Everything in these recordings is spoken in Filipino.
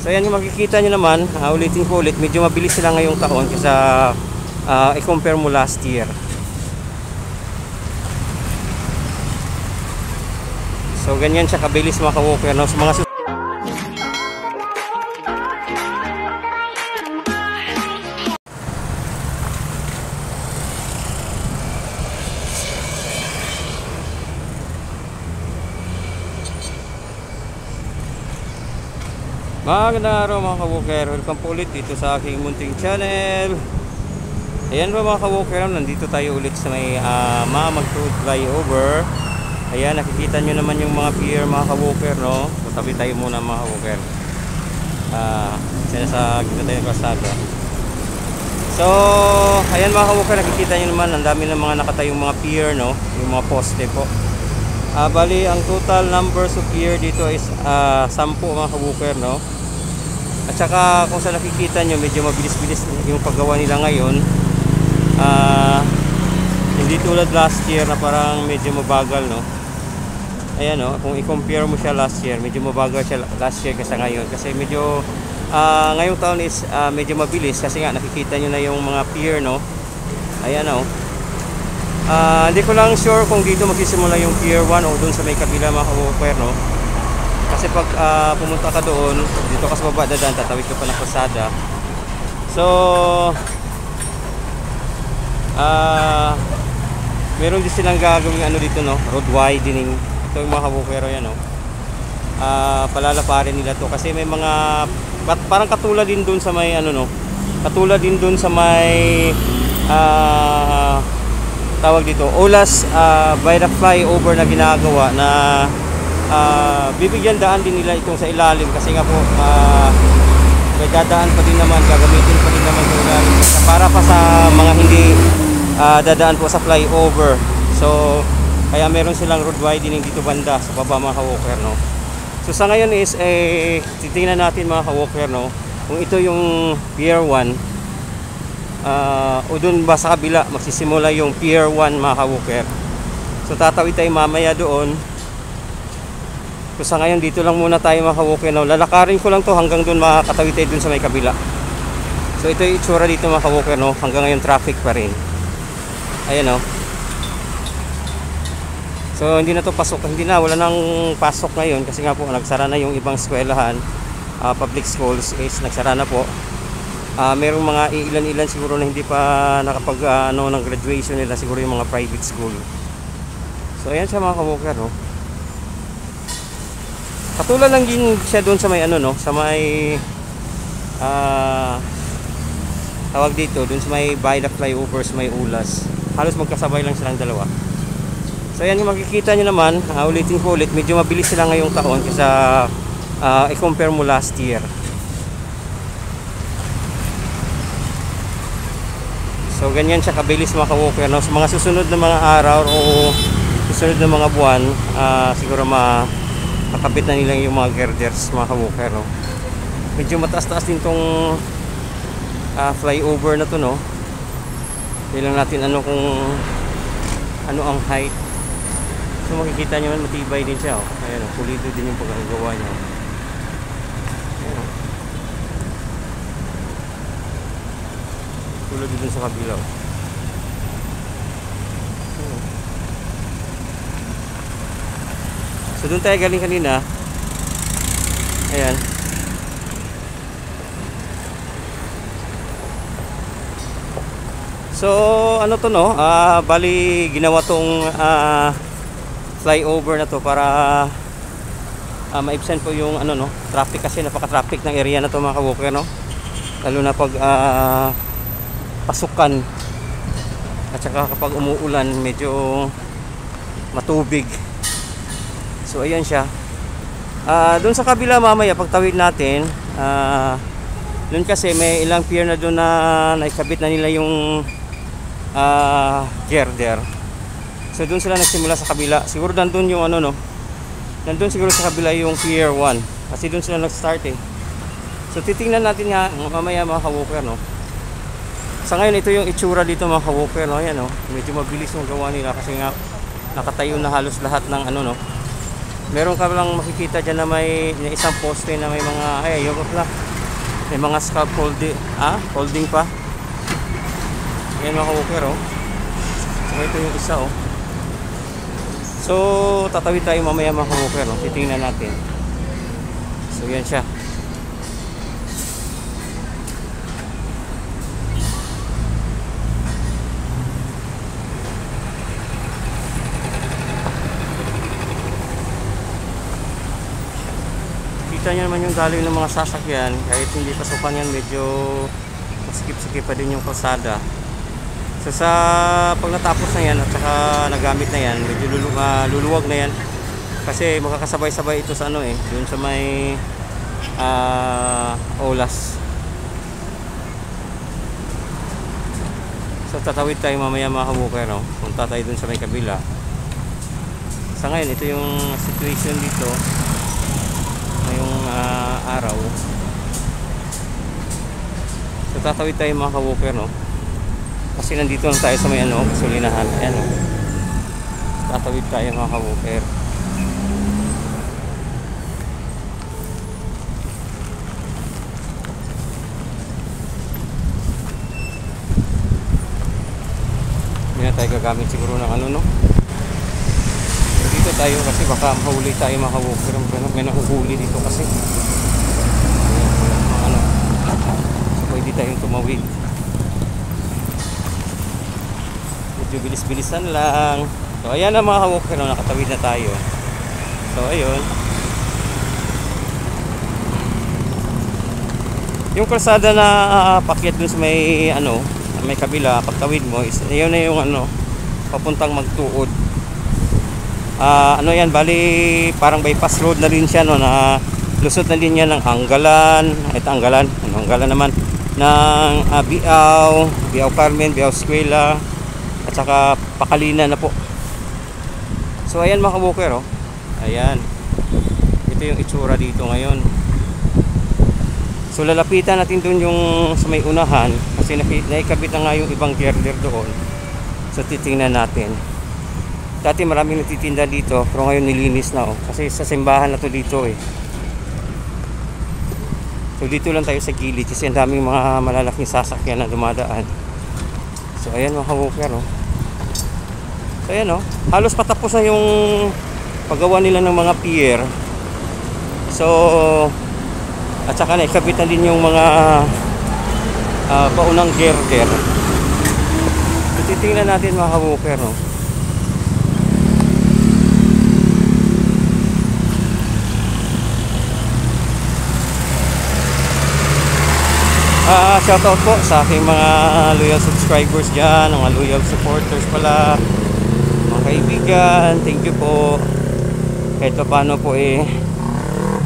So ayan yung makikita nyo naman, ulitin ko ulit, medyo mabilis sila ngayong taon kasi i-compare mo last year. So ganyan siya kabilis mga ka-walker, no? So, mga magandang araw mga ka-walker, welcome po ulit dito sa aking munting channel. Ayan po mga ka-walker, nandito tayo ulit sa may Mamagtud flyover. Ayan, nakikita nyo naman yung mga pier mga ka-walker, no? So tabi tayo muna mga ka-walker. Sa gitna tayo ng kalsada. So ayan mga ka-walker, nakikita nyo naman ang dami ng mga nakatayong mga pier, no? Yung mga poste po. Bali ang total numbers of pier dito is 10 mga ka-walker, no? At saka kung sa nakikita nyo, medyo mabilis-bilis yung paggawa nila ngayon. Hindi tulad last year na parang medyo mabagal, no? Ayan, no? Kung i-compare mo siya last year, medyo mabagal siya last year kasi ngayon. Kasi medyo ngayong taon is medyo mabilis kasi nga nakikita nyo na yung mga pier, no? Ayan, no? Hindi ko lang sure kung dito magsisimula yung pier 1 o dun sa may kabila mga ka-walker, no? Kasi pag pumunta ka doon, dito ka sa baba dadaan, tatawid ka pa ng kalsada. So meron din silang gagawing ano dito, no? Road widening. Ito yung mga ka-walker yan, no? Palalaparin nila to kasi may mga parang katulad din doon sa may ano, no? Katulad din doon sa may tawag dito, Olas by the flyover na ginagawa na bibigyan daan din nila itong sa ilalim kasi nga po may dadaan pa din naman, gagamitin pa din naman sa ilalim para pa sa mga hindi dadaan po sa flyover. So kaya meron silang road widening dito banda sa baba mga ka-walker, no? So sa ngayon is titingnan natin mga ka-walker, no, kung ito yung pier 1 o dun ba sa kabila magsisimula yung pier 1 mga ka-walker. So tatawid tayo mamaya doon. So sa ngayon dito lang muna tayo mga ka-walker, no? Lalakarin ko lang to hanggang doon makakatawid tayo dun sa may kabila. So ito yung itsura dito mga ka-walker, no? Hanggang ngayon traffic pa rin. Ayan, no? So hindi na to pasok, wala nang pasok ngayon kasi nga po nagsara na yung ibang eskwelahan, public schools is nagsara na po. Merong mga ilan-ilan siguro na hindi pa nakapag ng graduation nila, siguro yung mga private school. So ayan siya mga ka-walker, no? Katulad lang din siya doon sa may ano, no, sa may tawag dito doon sa may by the flyovers, may Ulas. Halos magkasabay lang silang dalawa. So ayan yung makikita nyo naman, ulitin ko ulit, medyo mabilis sila ngayong taon kasi i-compare mo last year. So ganyan siya kabilis mga ka-walker, no? So mga susunod na mga araw o susunod na mga buwan, siguro kakabit na nila yung mga girders mga ka-walker, no? Medyo mataas-taas din tong flyover na to, no? Tingnan natin kung ano ang height. So makikita nyo man matibay din siya, oh. Ayan, oh, pulido din yung pagkagawa niya. Ayan, oh. Tulad din sa kabilaw. So doon tayo galing kanina. Ayan. So ano to, no? Bali ginawa tong flyover na to para maibsan po yung ano, no, traffic kasi napaka-traffic ng area na to mga ka-walker, no? Lalo na pag pasukan at saka kapag umuulan medyo matubig. So ayan siya. Doon sa kabila mamaya pagtawid natin, doon kasi may ilang pier na doon na naikabit na nila yung girder. So doon sila nagsimula sa kabila. Siguro nandun yung ano, no, nandun siguro sa kabila yung pier 1 kasi doon sila nag-start eh. So titingnan natin nga mamaya mga ka-walker, no. Sa ngayon ito yung itsura dito mga ka-walker, no. Ayan, no, medyo mabilis yung gawa nila kasi nga nakatayo na halos lahat ng ano, no, Meron ka lang makikita dyan na may na isang poste na may mga, ay, yung pala, may mga scaffolding, holding pa. Yan mga ka-walker, oh. So ito yung isa, oh. So tatawid tayo mamaya mga ka-walker, oh. Titingnan natin. So yan siya. Kita nyo naman yung daloy ng mga sasakyan. Kahit hindi pasukan yan, medyo masikip-sikip pa din yung kalsada. So sa pag natapos na yan at saka nagamit na yan, medyo luluwag na yan. Kasi makakasabay-sabay ito sa ano dun sa may Olas. So tatawid tayo mamaya mga ka-walker, no? Punta tayo dun sa may kabila. Sa ngayon, ito yung situation dito ngayong araw. So tatawid tayo mga ka-walker, no? Kasi nandito lang tayo sa may gasolinahan. Ayan, no? Tatawid tayo mga ka-walker. Hindi na tayo gagamit siguro ng no? Dito tayo kasi baka mahuli tayo mga ka-walker. May nahuhuli dito kasi. Pwede tayong tumawid. Medyo bilis-bilisan lang. So ayan na mga ka-walker, nakatawid na tayo. So ayun. Yung kalsada na pakyat dun sa may may kabila, pagtawid mo is yun na yung papuntang Magtuod. Yan, bali parang bypass road na rin siya, no, na lusot na din yan ng Hanggalan. Ito Hanggalan naman ng Biao Carmen, Biao Eskwela at saka Pakalina na po. So ayan mga ka-walker, oh. Ayan, ito yung itsura dito ngayon. So lalapitan natin dun yung sa may unahan kasi naikabit na nga yung ibang girder doon. So titingnan natin. Dati maraming nagtitinda dito pero ngayon nilinis na, oh. Kasi sa simbahan na to dito So dito lang tayo sa gilid kasi ang daming mga malalaking sasakyan na dumadaan. So ayan mga ka-walker, oh. So ayan, oh. Halos patapos na yung paggawa nila ng mga pier. So at saka naikabit na din yung mga paunang girder. So titingnan natin mga ka-walker, oh. Shoutout po sa aking mga loyal subscribers dyan, mga loyal supporters pala, mga kaibigan. Thank you po. Kahit pa paano po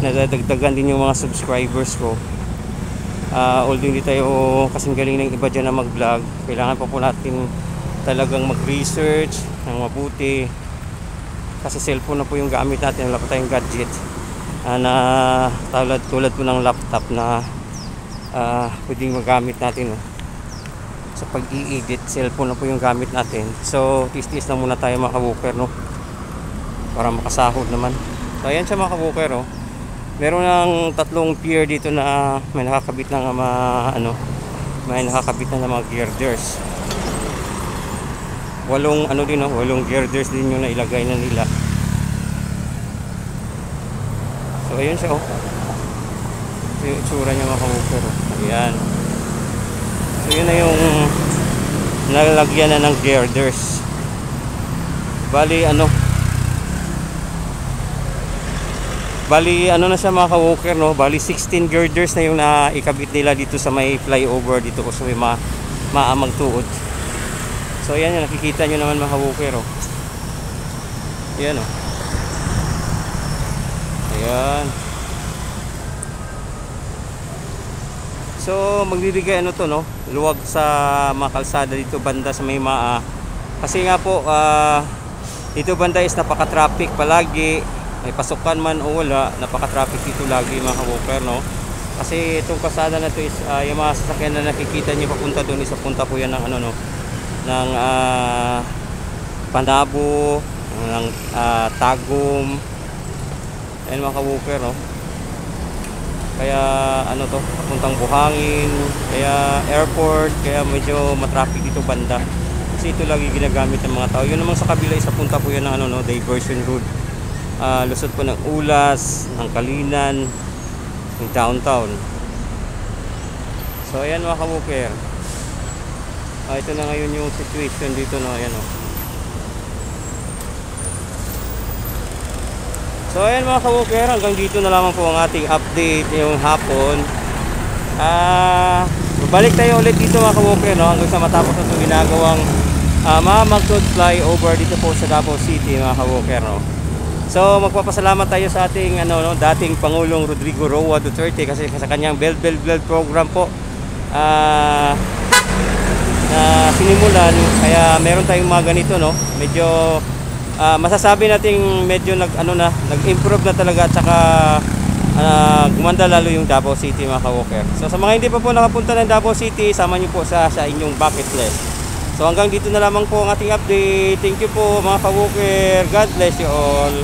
nadadagdagan din yung mga subscribers ko. Although hindi tayo kasing galing ng iba dyan na mag vlog, kailangan pa po natin talagang mag research ng mabuti kasi cellphone na po yung gamit natin. Wala pa tayong gadget na tulad po ng laptop na pwedeng magamit natin, no? Sa pag-i-edit, cellphone na po yung gamit natin. So tis-tis na muna tayo mga ka-walker, no? Para makasahod naman. So ayan siya mga ka-walker, oh. Meron ng 3 pier dito na may nakakabit ng may nakakabit na ng mga girders. 8 girders din yung nailagay na nila. So ayun siya, oh. Ito yung itsura niya mga ka-walker, oh. Ayan. So yun na yung nalagyan na ng girders. Bali na siya mga ka-walker, no? Bali 16 girders na yung naikabit nila dito sa may flyover dito ko sa may Magtuod. So ayan yung nakikita nyo naman mga ka-walker, oh. Ayan, oh. Ayan. So magbibigay luwag sa mga kalsada dito banda sa may kasi nga po dito banda is napaka-traffic palagi, may pasukan man o wala, napaka-traffic dito lagi mga ka-walker, no? Kasi itong kalsada na to is yung mga sasakyan na nakikita niyo papunta doon is papunta po yan ng ng Panabo, ng Tagum, Ayan mga ka-walker, no? Kaya ano to, papuntang Buhangin, kaya airport, kaya medyo matraffic dito banda. Kasi ito lagi ginagamit ng mga tao. Yun naman sa kabila, isa punta po yun ng ano, no, diversion route. Lusot po ng Ulas, ng Kalinan, ng downtown. So ayan mga ka-walker. Ito na ngayon yung situation dito, no, ayan, no. So ayan mga ka-walker, hanggang dito na lamang po ang ating update ngayong hapon. Balik tayo ulit dito mga ka-walker, no, hanggang sa matapos na itong ginagawang Magtod flyover dito po sa Davao City mga ka-walker, no. So magpapasalamat tayo sa ating dating Pangulong Rodrigo Roa Duterte kasi sa kanyang Build program po na sinimulan, kaya meron tayong mga ganito, no. Medyo masasabi nating medyo nag-improve na talaga at saka gumanda lalo yung Davao City mga ka-walker. So sa mga hindi pa po nakapunta ng Davao City, sama niyo po sa inyong bucket list. So hanggang dito na lamang po ang ating update. Thank you po mga ka-walker. God bless you all.